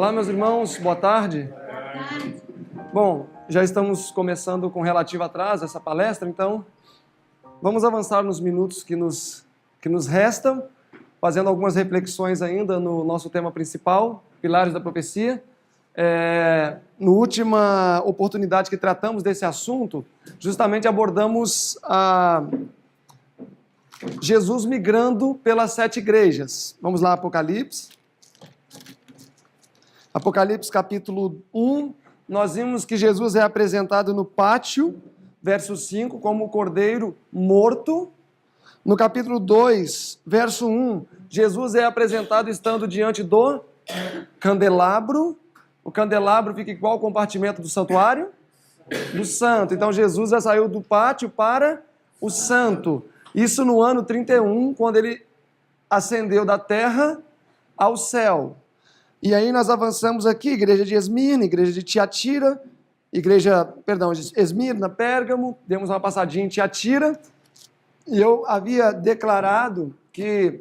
Olá, meus irmãos, boa tarde. Boa tarde. Bom, já estamos começando com relativo atraso essa palestra, então vamos avançar nos minutos que nos restam, fazendo algumas reflexões ainda no nosso tema principal, Pilares da Profecia. Na última oportunidade que tratamos desse assunto, justamente abordamos Jesus migrando pelas 7 igrejas. Vamos lá, Apocalipse. Apocalipse capítulo 1, nós vimos que Jesus é apresentado no pátio, verso 5, como o cordeiro morto. No capítulo 2, verso 1, Jesus é apresentado estando diante do candelabro. O candelabro fica em qual compartimento do santuário? Do santo. Então Jesus já saiu do pátio para o santo. Isso no ano 31, quando ele ascendeu da terra ao céu. E aí nós avançamos aqui, igreja de Esmirna, igreja de Tiatira, Esmirna, Pérgamo, demos uma passadinha em Tiatira, e eu havia declarado que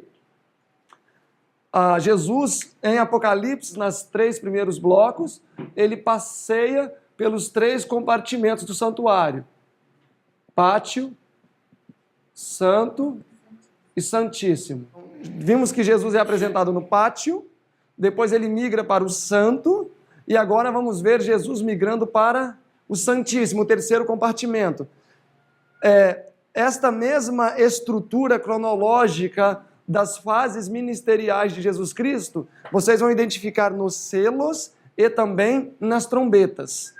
Jesus, em Apocalipse, nas 3 primeiros blocos, ele passeia pelos 3 compartimentos do santuário: pátio, santo e santíssimo. Vimos que Jesus é apresentado no pátio, depois ele migra para o santo, e agora vamos ver Jesus migrando para o santíssimo, o 3º compartimento. Esta mesma estrutura cronológica das fases ministeriais de Jesus Cristo, vocês vão identificar nos selos e também nas trombetas.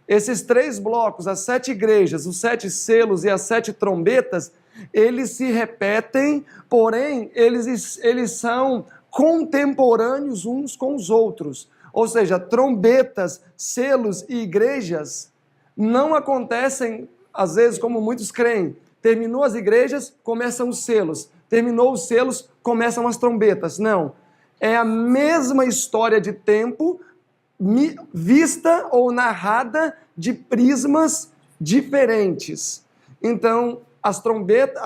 Esses 3 blocos, as 7 igrejas, os 7 selos e as 7 trombetas, eles se repetem, porém eles são contemporâneos uns com os outros. Ou seja, trombetas, selos e igrejas não acontecem, às vezes, como muitos creem. Terminou as igrejas, começam os selos. Terminou os selos, começam as trombetas. Não. É a mesma história de tempo, vista ou narrada de prismas diferentes. Então, as trombetas,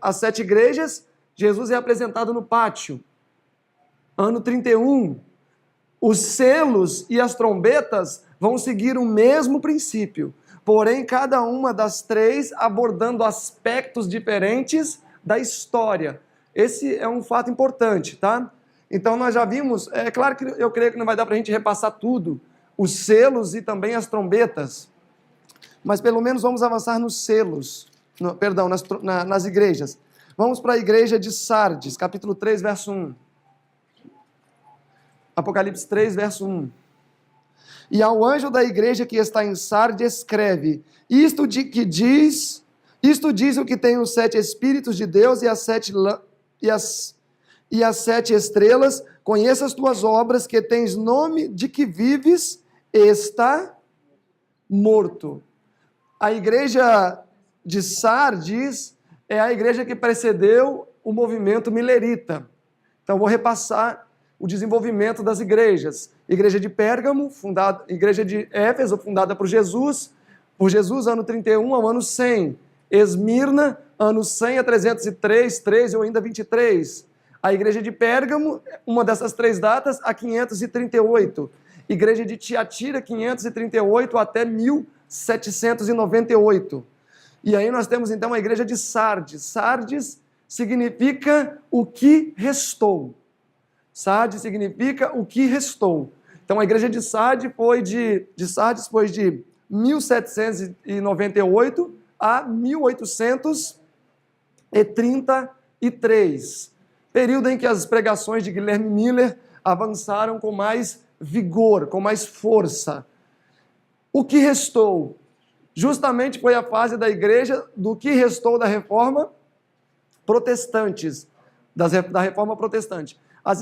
as 7 igrejas, Jesus é apresentado no pátio. Ano 31, os selos e as trombetas vão seguir o mesmo princípio, porém cada uma das 3 abordando aspectos diferentes da história. Esse é um fato importante, tá? Então nós já vimos, é claro que eu creio que não vai dar para a gente repassar tudo, os selos e também as trombetas, mas pelo menos vamos avançar nos selos, nas igrejas. Vamos para a igreja de Sardes, capítulo 3, verso 1. Apocalipse 3, verso 1. E ao anjo da igreja que está em Sardes escreve: Isto diz o que tem os 7 Espíritos de Deus e as 7 estrelas. Conheça as tuas obras, que tens nome de que vives e está morto. A igreja de Sardes é a igreja que precedeu o movimento milerita. Então vou repassar o desenvolvimento das igrejas. Igreja de Pérgamo, igreja de Éfeso, fundada por Jesus, ano 31 ao ano 100. Esmirna, ano 100 a 303, 13 ou ainda 23. A igreja de Pérgamo, uma dessas 3 datas, a 538. Igreja de Tiatira, 538 até 1798. E aí nós temos então a igreja de Sardes. Sardes significa o que restou. Sardes significa o que restou. Então a igreja de Sardes foi de 1798 a 1833. Período em que as pregações de Guilherme Miller avançaram com mais vigor, com mais força. O que restou? Justamente foi a fase da igreja do que restou da reforma protestante, da reforma protestante. A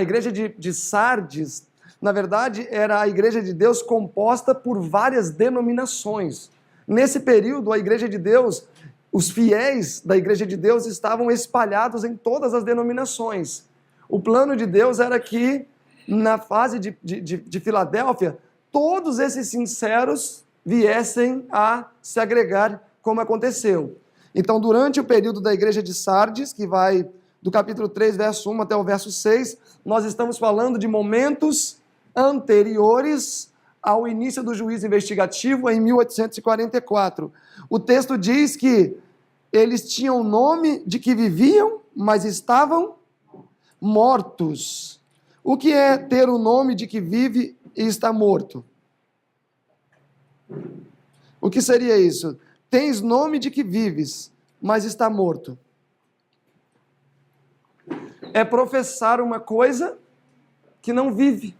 igreja de Sardes, na verdade, era a igreja de Deus composta por várias denominações. Nesse período, a igreja de Deus, os fiéis da igreja de Deus estavam espalhados em todas as denominações. O plano de Deus era que, na fase de Filadélfia, todos esses sinceros viessem a se agregar, como aconteceu. Então, durante o período da igreja de Sardes, que vai do capítulo 3, verso 1 até o verso 6, nós estamos falando de momentos anteriores ao início do juízo investigativo em 1844. O texto diz que eles tinham o nome de que viviam, mas estavam mortos. O que é ter o nome de que vive e está morto? O que seria isso? Tens nome de que vives, mas está morto. É professar uma coisa que não vive.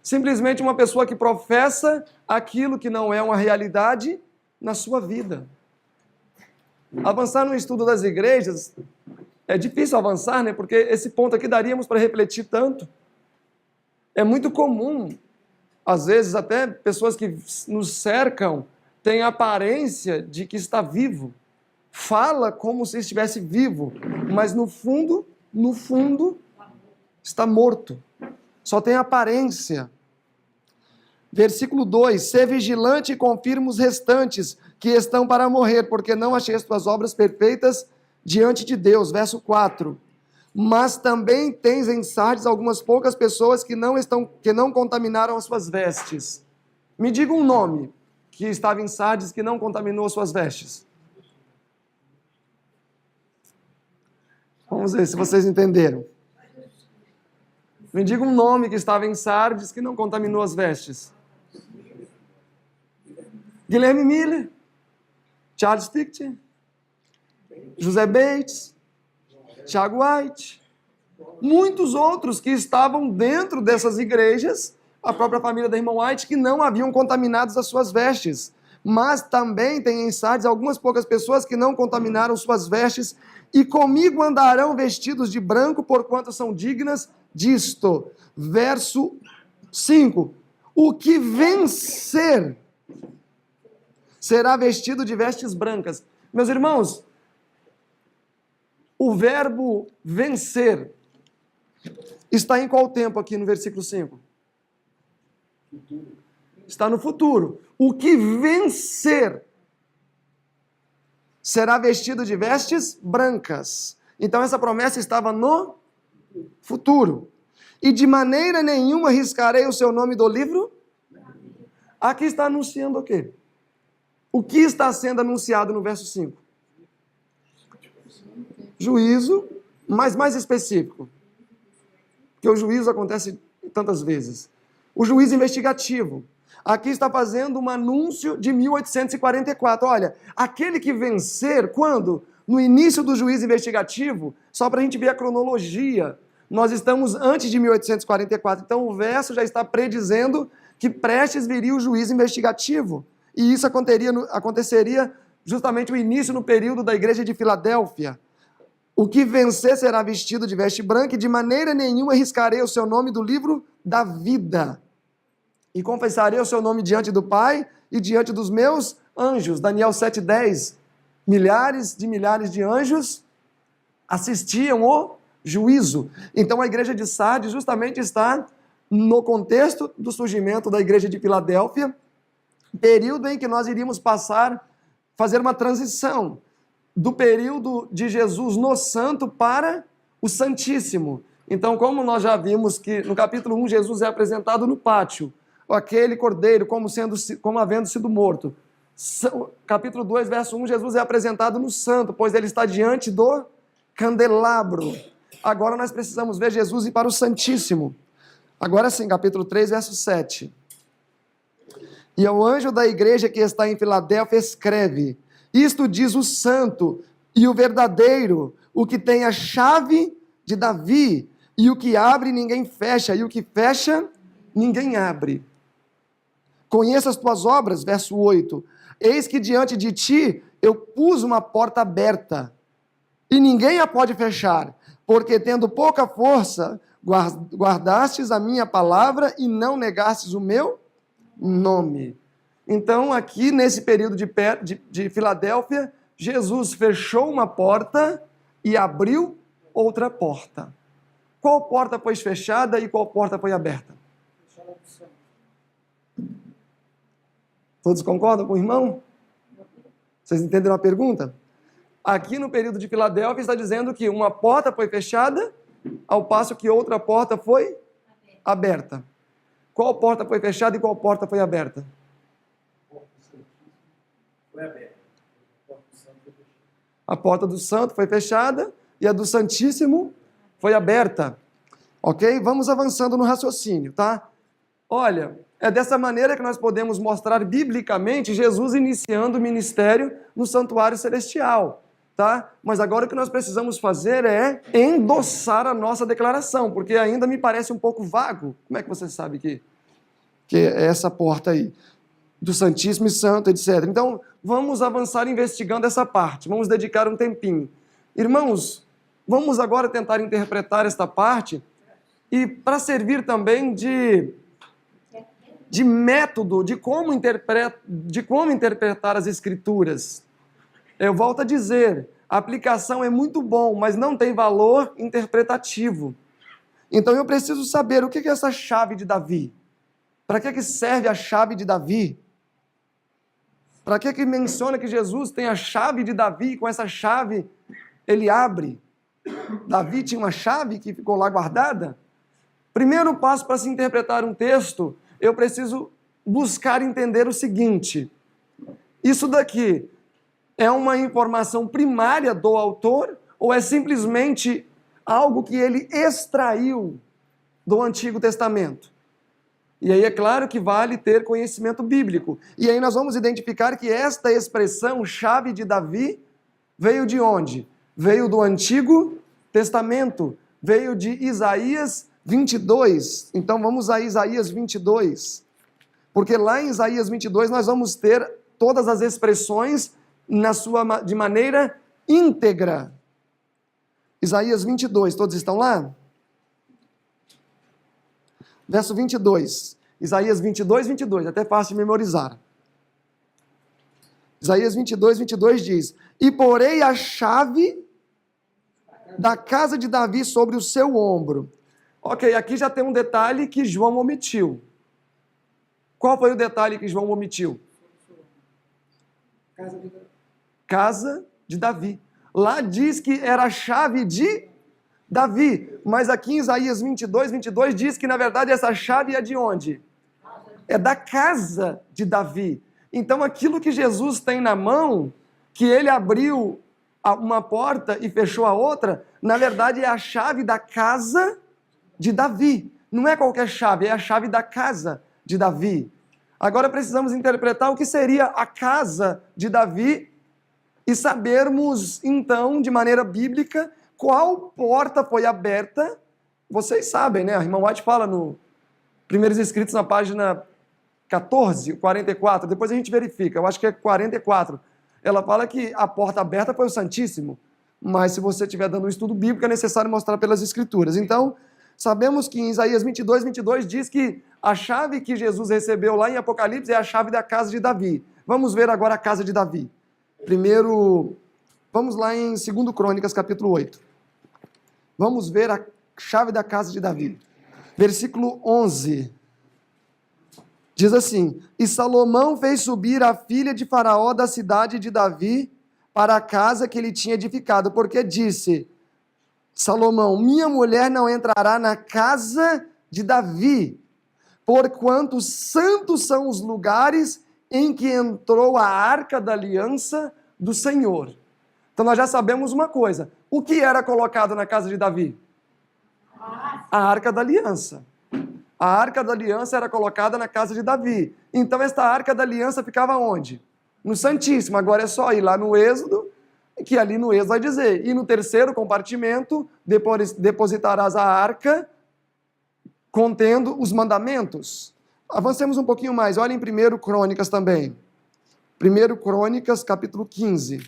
Simplesmente uma pessoa que professa aquilo que não é uma realidade na sua vida. Avançar no estudo das igrejas, é difícil avançar, né? Porque esse ponto aqui daríamos para refletir tanto. É muito comum, às vezes até pessoas que nos cercam têm a aparência de que está vivo. Fala como se estivesse vivo, mas no fundo, está morto. Só tem aparência. Versículo 2: Sê vigilante e confirma os restantes que estão para morrer, porque não achei as tuas obras perfeitas diante de Deus. Verso 4: Mas também tens em Sardes algumas poucas pessoas que não contaminaram as suas vestes. Me diga um nome que estava em Sardes que não contaminou as suas vestes. Vamos ver se vocês entenderam. Me diga um nome que estava em Sardes que não contaminou as vestes. Guilherme Miller, Charles Fichte, José Bates, Tiago White, muitos outros que estavam dentro dessas igrejas, a própria família da irmã White, que não haviam contaminado as suas vestes. Mas também tem em Sardes algumas poucas pessoas que não contaminaram suas vestes, e comigo andarão vestidos de branco, porquanto são dignas disto. Verso 5: O que vencer será vestido de vestes brancas. Meus irmãos, o verbo vencer está em qual tempo aqui no versículo 5? Está no futuro. O que vencer será vestido de vestes brancas. Então essa promessa estava no futuro. E de maneira nenhuma riscarei o seu nome do livro. Aqui está anunciando o quê? O que está sendo anunciado no verso 5? Juízo, mas mais específico. Porque o juízo acontece tantas vezes. O juízo investigativo. Aqui está fazendo um anúncio de 1844. Olha, aquele que vencer, quando? No início do juízo investigativo, só para a gente ver a cronologia, nós estamos antes de 1844. Então o verso já está predizendo que prestes viria o juízo investigativo. E isso aconteceria justamente o início no período da igreja de Filadélfia. O que vencer será vestido de veste branca, e de maneira nenhuma riscarei o seu nome do livro da vida. E confessarei o seu nome diante do Pai e diante dos meus anjos. Daniel 7,10. Milhares de anjos assistiam o juízo. Então a igreja de Sardes justamente está no contexto do surgimento da igreja de Filadélfia, período em que nós iríamos fazer uma transição do período de Jesus no Santo para o Santíssimo. Então, como nós já vimos que no capítulo 1 Jesus é apresentado no pátio, aquele cordeiro como havendo sido morto. Capítulo 2, verso 1, Jesus é apresentado no Santo, pois ele está diante do candelabro. Agora nós precisamos ver Jesus ir para o Santíssimo. Agora sim, capítulo 3, verso 7. E ao anjo da igreja que está em Filadélfia escreve: Isto diz o santo e o verdadeiro, o que tem a chave de Davi, e o que abre ninguém fecha, e o que fecha ninguém abre. Conheça as tuas obras, verso 8. Eis que diante de ti eu pus uma porta aberta, e ninguém a pode fechar, porque tendo pouca força, guardastes a minha palavra e não negastes o meu nome. Então, aqui nesse período de Filadélfia, Jesus fechou uma porta e abriu outra porta. Qual porta foi fechada e qual porta foi aberta? Todos concordam com o irmão? Vocês entenderam a pergunta? Aqui no período de Filadélfia está dizendo que uma porta foi fechada, ao passo que outra porta foi aberta. Qual porta foi fechada e qual porta foi aberta? Foi aberto. A porta do santo foi fechada e a do Santíssimo foi aberta. Ok? Vamos avançando no raciocínio, tá? Olha, é dessa maneira que nós podemos mostrar biblicamente Jesus iniciando o ministério no santuário celestial, tá? Mas agora o que nós precisamos fazer é endossar a nossa declaração, porque ainda me parece um pouco vago. Como é que você sabe que é essa porta aí? Do Santíssimo e Santo, etc. Então, vamos avançar investigando essa parte. Vamos dedicar um tempinho. Irmãos, vamos agora tentar interpretar esta parte e para servir também de método, de como interpretar as Escrituras. Eu volto a dizer, a aplicação é muito bom, mas não tem valor interpretativo. Então eu preciso saber o que é essa chave de Davi. Para que serve a chave de Davi? Para que menciona que Jesus tem a chave de Davi e com essa chave ele abre? Davi tinha uma chave que ficou lá guardada? Primeiro passo para se interpretar um texto, eu preciso buscar entender o seguinte: isso daqui é uma informação primária do autor ou é simplesmente algo que ele extraiu do Antigo Testamento? E aí é claro que vale ter conhecimento bíblico. E aí nós vamos identificar que esta expressão, chave de Davi, veio de onde? Veio do Antigo Testamento, veio de Isaías 22. Então vamos a Isaías 22. Porque lá em Isaías 22 nós vamos ter todas as expressões de maneira íntegra. Isaías 22, todos estão lá? Verso 22. Isaías 22, 22, até fácil de memorizar. Isaías 22, 22 diz: E porei a chave da casa de Davi sobre o seu ombro. Ok, aqui já tem um detalhe que João omitiu. Qual foi o detalhe que João omitiu? Casa de Davi. Lá diz que era a chave de Davi, mas aqui em Isaías 22, 22 diz que na verdade essa chave é de onde? É da casa de Davi. Então aquilo que Jesus tem na mão, que ele abriu uma porta e fechou a outra, na verdade é a chave da casa de Davi. Não é qualquer chave, é a chave da casa de Davi. Agora precisamos interpretar o que seria a casa de Davi e sabermos então, de maneira bíblica, qual porta foi aberta. Vocês sabem, né? A irmã White fala no Primeiros Escritos, na página 14, 44, depois a gente verifica, eu acho que é 44. Ela fala que a porta aberta foi o Santíssimo, mas se você estiver dando um estudo bíblico, é necessário mostrar pelas Escrituras. Então, sabemos que em Isaías 22, 22 diz que a chave que Jesus recebeu lá em Apocalipse é a chave da casa de Davi. Vamos ver agora a casa de Davi. Primeiro, vamos lá em 2 Crônicas, capítulo 8. Vamos ver a chave da casa de Davi. Versículo 11. Diz assim: E Salomão fez subir a filha de Faraó da cidade de Davi para a casa que ele tinha edificado, porque disse Salomão: minha mulher não entrará na casa de Davi, porquanto santos são os lugares em que entrou a arca da aliança do Senhor. Então nós já sabemos uma coisa. O que era colocado na casa de Davi? A arca da aliança. A arca da aliança era colocada na casa de Davi. Então esta arca da aliança ficava onde? No Santíssimo. Agora é só ir lá no Êxodo, que ali no Êxodo vai dizer: e no terceiro compartimento depositarás a arca contendo os mandamentos. Avancemos um pouquinho mais. Olha em 1 Crônicas também. 1 Crônicas, capítulo 15.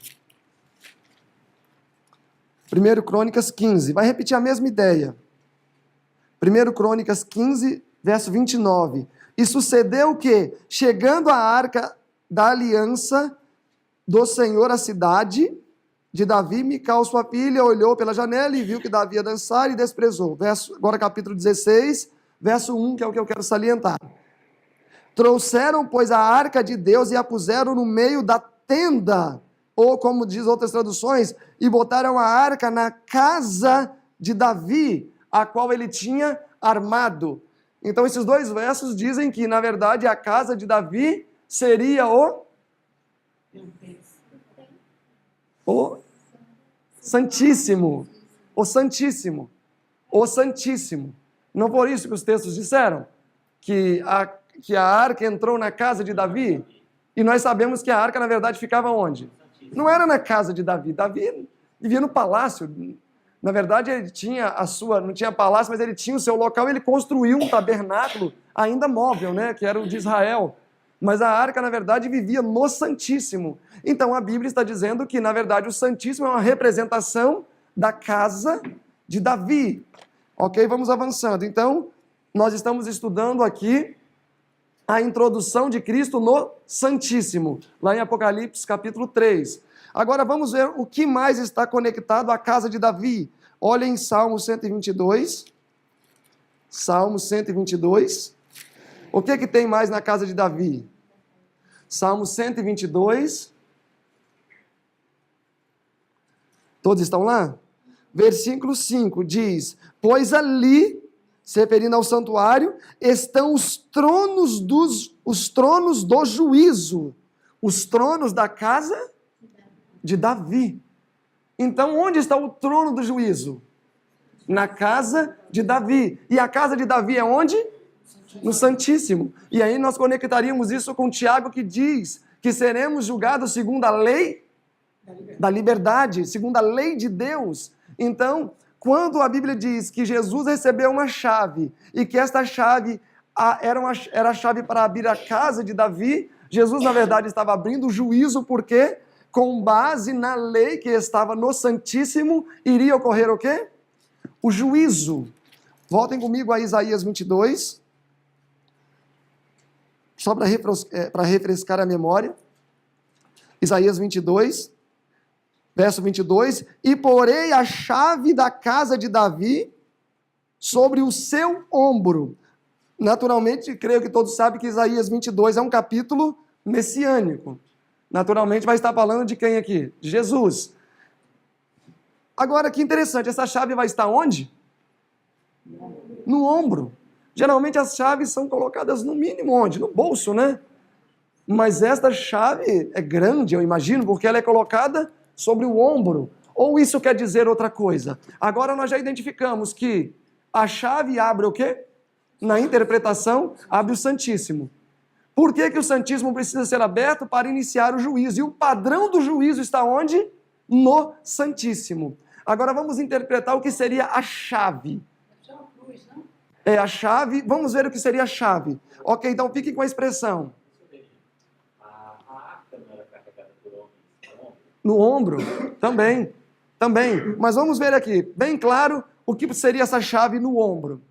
1 Crônicas 15. Vai repetir a mesma ideia. 1 Crônicas 15, verso 29. E sucedeu que, chegando a arca da aliança do Senhor à cidade de Davi, Mical, sua filha, olhou pela janela e viu que Davi ia dançar e desprezou. Agora capítulo 16, verso 1, que é o que eu quero salientar. Trouxeram, pois, a arca de Deus e a puseram no meio da tenda, ou como diz outras traduções, e botaram a arca na casa de Davi, a qual ele tinha armado. Então esses dois versos dizem que, na verdade, a casa de Davi seria o Santíssimo. O Santíssimo. O Santíssimo. Não por isso que os textos disseram que a arca entrou na casa de Davi? E nós sabemos que a arca, na verdade, ficava onde? Não era na casa de Davi. Davi vivia no palácio. Na verdade, ele tinha não tinha palácio, mas ele tinha o seu local. Ele construiu um tabernáculo ainda móvel, né? Que era o de Israel. Mas a arca, na verdade, vivia no Santíssimo. Então, a Bíblia está dizendo que, na verdade, o Santíssimo é uma representação da casa de Davi. Ok? Vamos avançando. Então, nós estamos estudando aqui a introdução de Cristo no Santíssimo, lá em Apocalipse capítulo 3. Agora vamos ver o que mais está conectado à casa de Davi. Olha em Salmo 122. Salmo 122. O que tem mais na casa de Davi? Salmo 122. Todos estão lá? Versículo 5 diz: pois ali, se referindo ao santuário, estão os tronos do juízo, os tronos da casa de Davi. Então, onde está o trono do juízo? Na casa de Davi. E a casa de Davi é onde? No Santíssimo. E aí nós conectaríamos isso com Tiago, que diz que seremos julgados segundo a lei da liberdade, segundo a lei de Deus. Então, quando a Bíblia diz que Jesus recebeu uma chave e que esta chave era a chave para abrir a casa de Davi, Jesus, na verdade, estava abrindo o juízo, porque com base na lei que estava no Santíssimo, iria ocorrer o quê? O juízo. Voltem comigo a Isaías 22, só para refrescar a memória. Isaías 22, verso 22, e porei a chave da casa de Davi sobre o seu ombro. Naturalmente, creio que todos sabem que Isaías 22 é um capítulo messiânico. Naturalmente vai estar falando de quem aqui? De Jesus. Agora, que interessante, essa chave vai estar onde? No ombro. Geralmente as chaves são colocadas no mínimo onde? No bolso, né? Mas esta chave é grande, eu imagino, porque ela é colocada sobre o ombro. Ou isso quer dizer outra coisa? Agora nós já identificamos que a chave abre o quê? Na interpretação, abre o Santíssimo. Por que o Santíssimo precisa ser aberto? Para iniciar o juízo. E o padrão do juízo está onde? No Santíssimo. Agora vamos interpretar o que seria a chave. É a chave, vamos ver o que seria a chave. Ok, então fiquem com a expressão. No ombro? Também. Mas vamos ver aqui, bem claro, o que seria essa chave no ombro.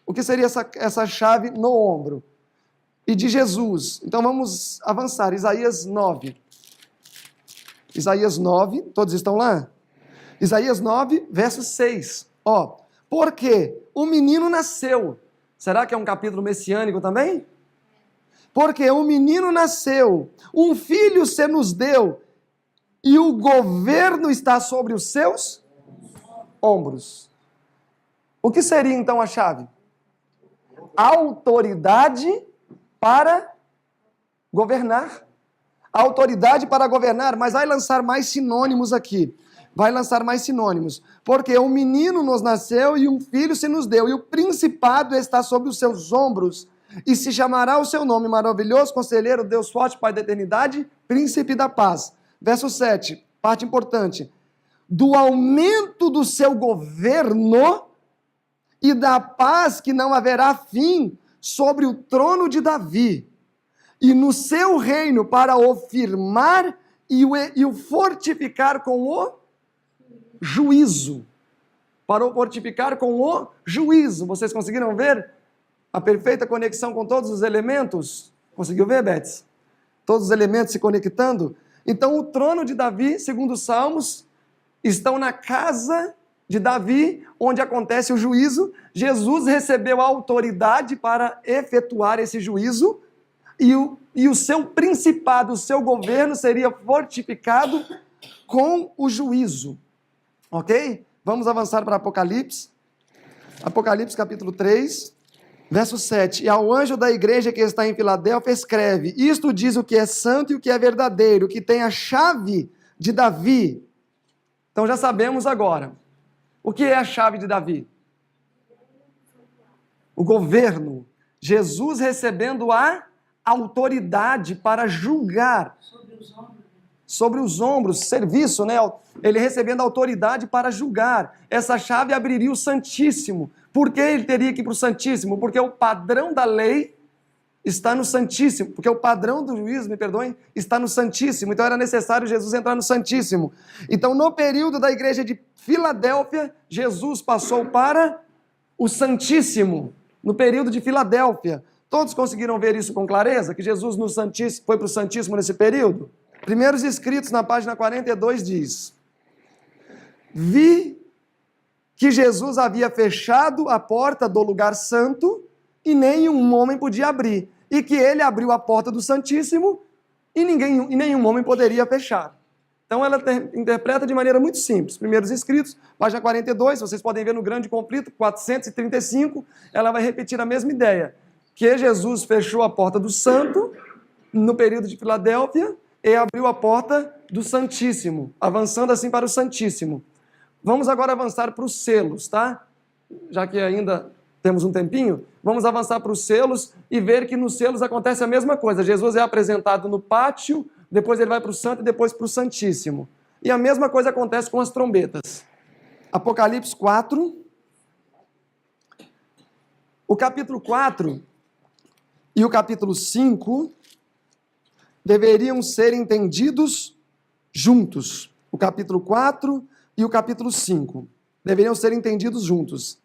O que seria essa chave no ombro? E de Jesus. Então vamos avançar. Isaías 9. Isaías 9, todos estão lá? Isaías 9, verso 6. Ó, porque um menino nasceu. Será que é um capítulo messiânico também? Porque um menino nasceu, um filho se nos deu, e o governo está sobre os seus ombros. O que seria então a chave? Autoridade para governar. Autoridade para governar, mas vai lançar mais sinônimos aqui. Vai lançar mais sinônimos. Porque um menino nos nasceu e um filho se nos deu, e o principado está sobre os seus ombros, e se chamará o seu nome maravilhoso, conselheiro, Deus forte, Pai da eternidade, príncipe da paz. Verso 7, parte importante. Do aumento do seu governo e da paz que não haverá fim sobre o trono de Davi, e no seu reino para o firmar e o fortificar com o juízo. Para o fortificar com o juízo. Vocês conseguiram ver a perfeita conexão com todos os elementos? Conseguiu ver, Betts? Todos os elementos se conectando? Então, o trono de Davi, segundo os Salmos, estão na casa de Davi, onde acontece o juízo. Jesus recebeu a autoridade para efetuar esse juízo, e o seu principado, o seu governo seria fortificado com o juízo. Ok? Vamos avançar para Apocalipse. Apocalipse capítulo 3. Verso 7. E ao anjo da igreja que está em Filadélfia escreve: isto diz o que é santo e o que é verdadeiro, o que tem a chave de Davi. Então já sabemos agora. O que é a chave de Davi? O governo. Jesus recebendo a autoridade para julgar. Sobre os ombros, serviço, né? Ele recebendo a autoridade para julgar. Essa chave abriria o Santíssimo. Por que ele teria que ir para o Santíssimo? Porque o padrão da lei está no Santíssimo. Porque o padrão do juízo, me perdoem, está no Santíssimo. Então era necessário Jesus entrar no Santíssimo. Então, no período da igreja de Filadélfia, Jesus passou para o Santíssimo. No período de Filadélfia. Todos conseguiram ver isso com clareza? Que Jesus no Santíssimo, foi para o Santíssimo nesse período? Primeiros escritos, na página 42, diz: vi que Jesus havia fechado a porta do lugar santo e nenhum homem podia abrir, e que ele abriu a porta do Santíssimo e nenhum homem poderia fechar. Então ela interpreta de maneira muito simples. Primeiros escritos, página 42, vocês podem ver no grande conflito, 435, ela vai repetir a mesma ideia, que Jesus fechou a porta do santo no período de Filadélfia e abriu a porta do Santíssimo, avançando assim para o Santíssimo. Vamos agora avançar para os selos, tá? Já que ainda temos um tempinho, vamos avançar para os selos e ver que nos selos acontece a mesma coisa. Jesus é apresentado no pátio, depois ele vai para o santo e depois para o Santíssimo. E a mesma coisa acontece com as trombetas. Apocalipse 4. O capítulo 4 e o capítulo 5 deveriam ser entendidos juntos. O capítulo 4 e o capítulo 5 deveriam ser entendidos juntos.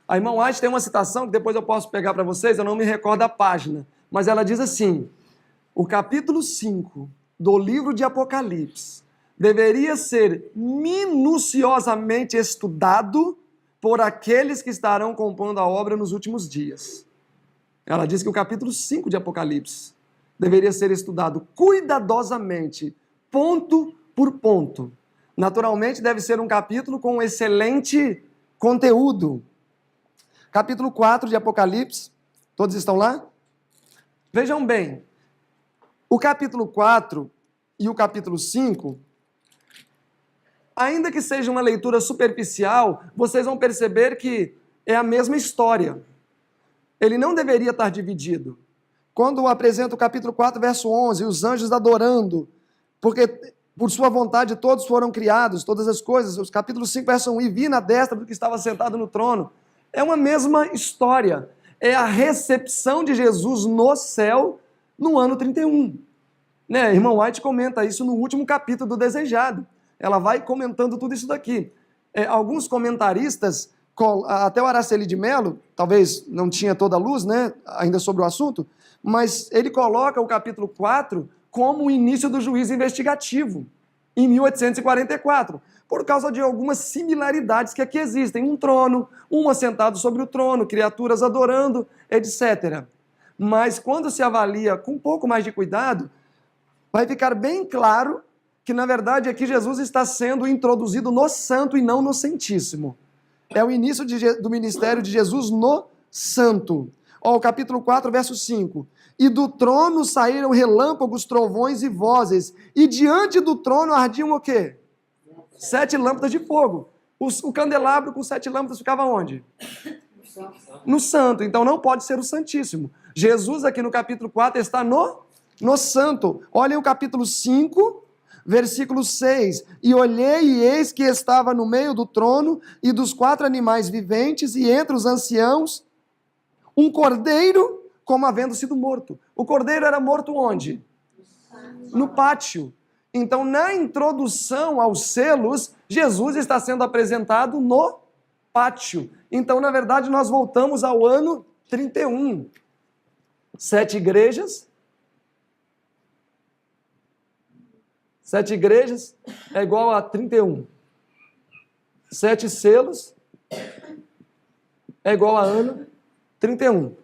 A irmã White tem uma citação que depois eu posso pegar para vocês, eu não me recordo a página, mas ela diz assim: o capítulo 5 do livro de Apocalipse deveria ser minuciosamente estudado por aqueles que estarão compondo a obra nos últimos dias. Ela diz que o capítulo 5 de Apocalipse deveria ser estudado cuidadosamente, ponto por ponto. Naturalmente, deve ser um capítulo com um excelente conteúdo. Capítulo 4 de Apocalipse, todos estão lá? Vejam bem, o capítulo 4 e o capítulo 5, ainda que seja uma leitura superficial, vocês vão perceber que é a mesma história. Ele não deveria estar dividido. Quando apresenta o capítulo 4, verso 11, os anjos adorando, porque por sua vontade todos foram criados, todas as coisas. Os capítulo 5, verso 1, e vi na destra do que estava sentado no trono. É uma mesma história. É a recepção de Jesus no céu no ano 31. Né? A irmã White comenta isso no último capítulo do Desejado. Ela vai comentando tudo isso daqui. Alguns comentaristas, até o Araceli de Mello, talvez não tinha toda a luz, né, ainda sobre o assunto, mas ele coloca o capítulo 4 como o início do juízo investigativo, em 1844, por causa de algumas similaridades que aqui existem. Um trono, um assentado sobre o trono, criaturas adorando, etc. Mas quando se avalia com um pouco mais de cuidado, vai ficar bem claro que, na verdade, aqui Jesus está sendo introduzido no Santo e não no Santíssimo. É o início do ministério de Jesus no Santo. Ó, o capítulo 4, verso 5. E do trono saíram relâmpagos, trovões e vozes, e diante do trono ardiam o quê? 7 lâmpadas de fogo. O candelabro com 7 lâmpadas ficava onde? No Santo. Então não pode ser o Santíssimo. Jesus aqui no capítulo 4 está no Santo. Olhem o capítulo 5, versículo 6. E olhei e eis que estava no meio do trono e dos 4 animais viventes e entre os anciãos um cordeiro como havendo sido morto. O cordeiro era morto onde? No pátio. Então, na introdução aos selos, Jesus está sendo apresentado no pátio. Então, na verdade, nós voltamos ao ano 31. 7 igrejas. 7 igrejas é igual a 31. 7 selos é igual a ano 31.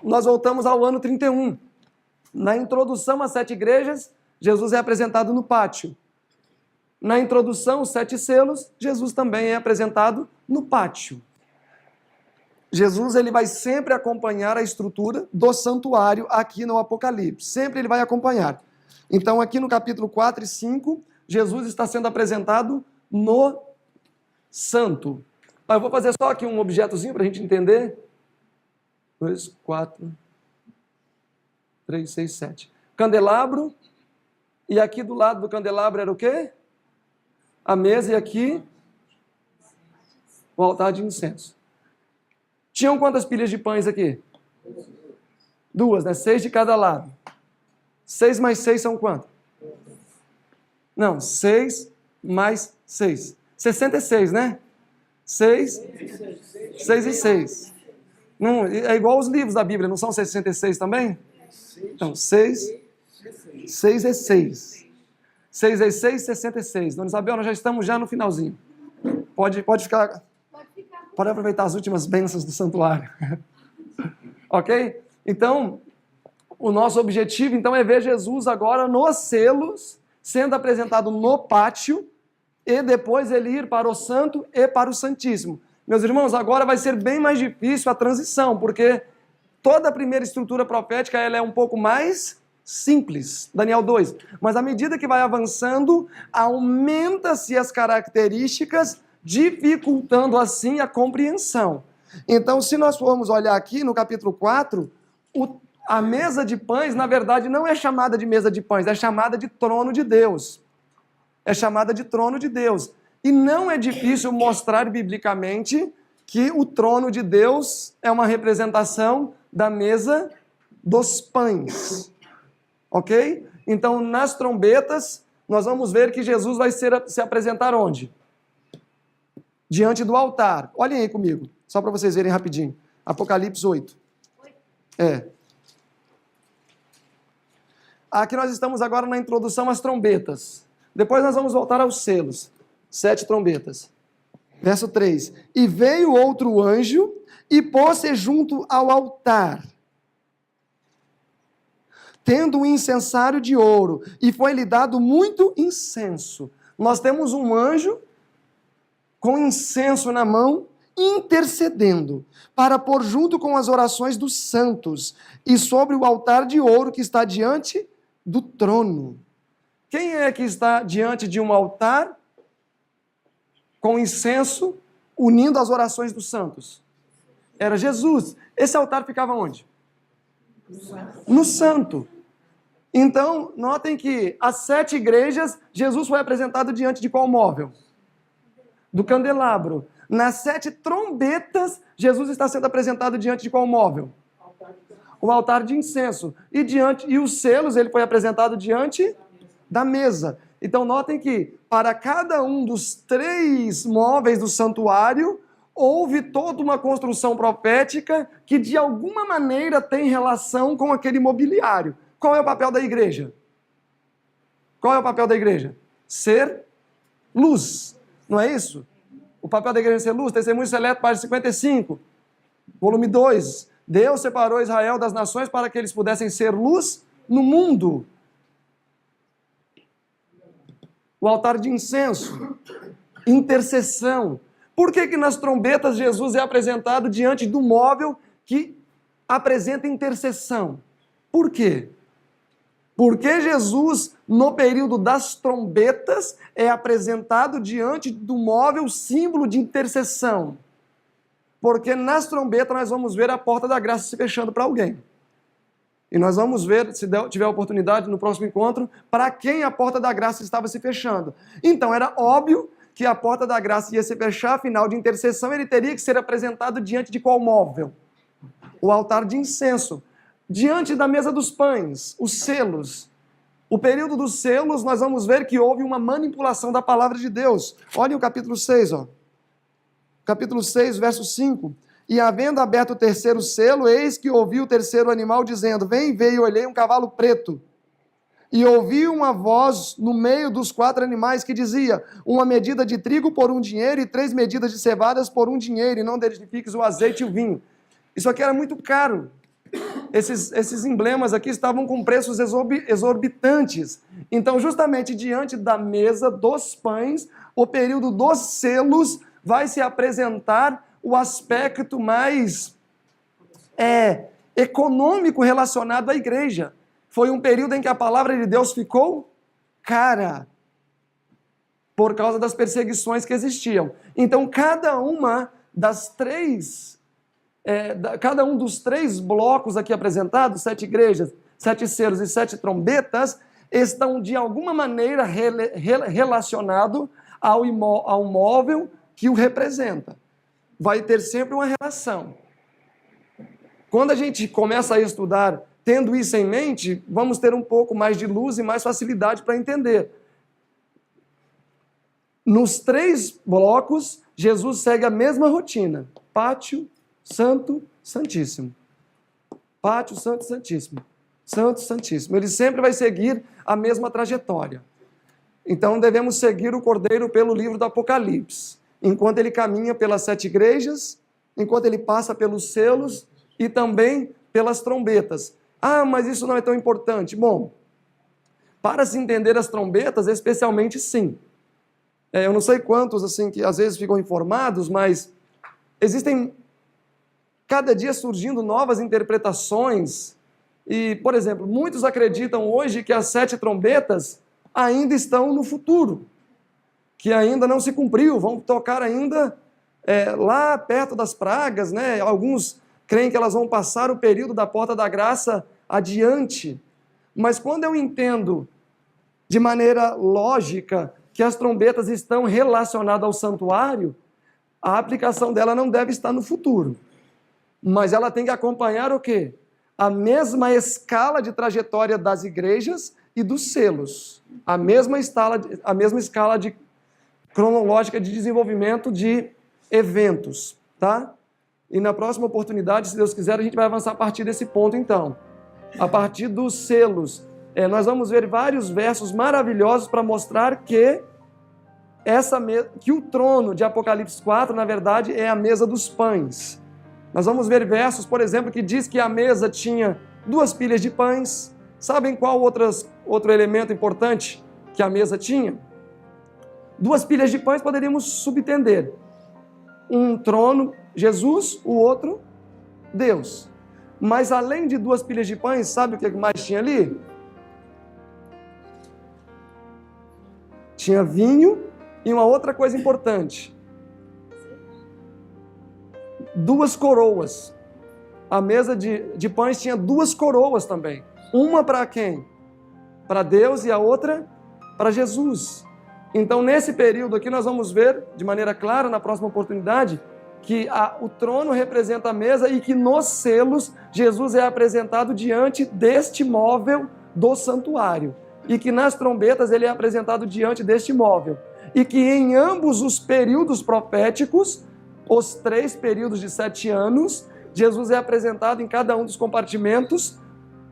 Nós voltamos ao ano 31. Na introdução às 7 igrejas, Jesus é apresentado no pátio. Na introdução, os 7 selos, Jesus também é apresentado no pátio. Jesus ele vai sempre acompanhar a estrutura do santuário aqui no Apocalipse. Sempre ele vai acompanhar. Então, aqui no capítulo 4 e 5, Jesus está sendo apresentado no santo. Eu vou fazer só aqui um objetozinho para a gente entender. 2, 4, 3, 6, 7. Candelabro. E aqui do lado do candelabro era o quê? A mesa, e aqui o altar de incenso. Tinham quantas pilhas de pães aqui? 2, né? 6 de cada lado. 6 mais 6 são quanto? Não, 6 mais 6. 66, né? 6 e 6. Não, é igual os livros da Bíblia, não são 66 também? Então, 6 é 6. 6 vezes 6, 66. Dona Isabel, nós já estamos no finalzinho. Pode ficar... Pode aproveitar as últimas bênçãos do santuário. Ok? Então, o nosso objetivo então é ver Jesus agora nos selos, sendo apresentado no pátio, e depois ele ir para o santo e para o santíssimo. Meus irmãos, agora vai ser bem mais difícil a transição, porque toda a primeira estrutura profética ela é um pouco mais simples, Daniel 2. Mas à medida que vai avançando, aumenta-se as características, dificultando assim a compreensão. Então, se nós formos olhar aqui no capítulo 4, a mesa de pães, na verdade, não é chamada de mesa de pães, é chamada de trono de Deus. É chamada de trono de Deus. E não é difícil mostrar biblicamente que o trono de Deus é uma representação da mesa dos pães. Ok? Então, nas trombetas, nós vamos ver que Jesus vai se apresentar onde? Diante do altar. Olhem aí comigo, só para vocês verem rapidinho. Apocalipse 8. Aqui nós estamos agora na introdução às trombetas. Depois nós vamos voltar aos selos. 7 trombetas. Verso 3. E veio outro anjo e pôs-se junto ao altar, tendo um incensário de ouro, e foi-lhe dado muito incenso. Nós temos um anjo com incenso na mão, intercedendo, para pôr junto com as orações dos santos, e sobre o altar de ouro que está diante do trono. Quem é que está diante de um altar com incenso, unindo as orações dos santos? Era Jesus. Esse altar ficava onde? No santo. Então, notem que as 7 igrejas, Jesus foi apresentado diante de qual móvel? Do candelabro. Nas 7 trombetas, Jesus está sendo apresentado diante de qual móvel? O altar de incenso. E os selos, ele foi apresentado diante da mesa. Então, notem que para cada um dos 3 móveis do santuário, houve toda uma construção profética que de alguma maneira tem relação com aquele mobiliário. Qual é o papel da igreja? Qual é o papel da igreja? Ser luz. Não é isso? O papel da igreja é ser luz. Testemunho Seleto, página 55, volume 2. Deus separou Israel das nações para que eles pudessem ser luz no mundo. O altar de incenso, intercessão. Por que nas trombetas Jesus é apresentado diante do móvel que apresenta intercessão? Por quê? Porque Jesus, no período das trombetas, é apresentado diante do móvel símbolo de intercessão. Porque nas trombetas nós vamos ver a porta da graça se fechando para alguém. E nós vamos ver, se tiver oportunidade, no próximo encontro, para quem a porta da graça estava se fechando. Então era óbvio que a porta da graça ia se fechar, afinal de intercessão, ele teria que ser apresentado diante de qual móvel? O altar de incenso. Diante da mesa dos pães, os selos. O período dos selos, nós vamos ver que houve uma manipulação da palavra de Deus. Olhem o capítulo 6, ó. Capítulo 6, verso 5. E havendo aberto o terceiro selo, eis que ouvi o terceiro animal dizendo, vem, veio, olhei um cavalo preto. E ouvi uma voz no meio dos 4 animais que dizia, uma medida de trigo por 1 dinheiro e 3 medidas de cevadas por 1 dinheiro, e não danifiques o azeite e o vinho. Isso aqui era muito caro. Esses emblemas aqui estavam com preços exorbitantes. Então, justamente diante da mesa dos pães, o período dos selos vai se apresentar o aspecto mais econômico relacionado à igreja. Foi um período em que a palavra de Deus ficou cara, por causa das perseguições que existiam. Então, cada um dos 3 blocos aqui apresentados, 7 igrejas, 7 selos e 7 trombetas, estão de alguma maneira relacionados ao móvel que o representa. Vai ter sempre uma relação. Quando a gente começa a estudar tendo isso em mente, vamos ter um pouco mais de luz e mais facilidade para entender. Nos 3 blocos, Jesus segue a mesma rotina. Pátio, Santo, Santíssimo. Pátio, Santo, Santíssimo. Santo, Santíssimo. Ele sempre vai seguir a mesma trajetória. Então devemos seguir o Cordeiro pelo livro do Apocalipse, enquanto ele caminha pelas 7 igrejas, enquanto ele passa pelos selos e também pelas trombetas. Ah, mas isso não é tão importante. Bom, para se entender as trombetas, especialmente sim. Eu não sei quantos assim que às vezes ficam informados, mas existem cada dia surgindo novas interpretações. E, por exemplo, muitos acreditam hoje que as 7 trombetas ainda estão no futuro, que ainda não se cumpriu, vão tocar ainda lá perto das pragas, né? Alguns creem que elas vão passar o período da porta da graça adiante. Mas quando eu entendo de maneira lógica que as trombetas estão relacionadas ao santuário, a aplicação dela não deve estar no futuro. Mas ela tem que acompanhar o quê? A mesma escala de trajetória das igrejas e dos selos. A mesma escala cronológica de desenvolvimento de eventos, tá? E na próxima oportunidade, se Deus quiser, a gente vai avançar a partir desse ponto, então. A partir dos selos. Nós vamos ver vários versos maravilhosos para mostrar que o trono de Apocalipse 4, na verdade, é a mesa dos pães. Nós vamos ver versos, por exemplo, que diz que a mesa tinha 2 pilhas de pães. Sabem qual outro elemento importante que a mesa tinha? 2 pilhas de pães poderíamos subentender. Um trono, Jesus, o outro, Deus. Mas além de 2 pilhas de pães, sabe o que mais tinha ali? Tinha vinho e uma outra coisa importante. 2 coroas. A mesa de pães tinha 2 coroas também. Uma para quem? Para Deus e a outra para Jesus. Então, nesse período aqui, nós vamos ver, de maneira clara, na próxima oportunidade, que o trono representa a mesa e que nos selos, Jesus é apresentado diante deste móvel do santuário. E que nas trombetas ele é apresentado diante deste móvel. E que em ambos os períodos proféticos, os 3 períodos de 7 anos, Jesus é apresentado em cada um dos compartimentos,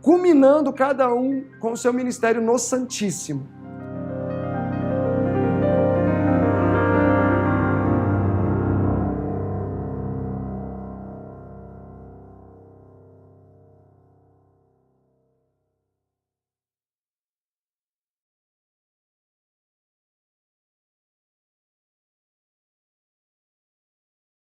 culminando cada um com o seu ministério no Santíssimo.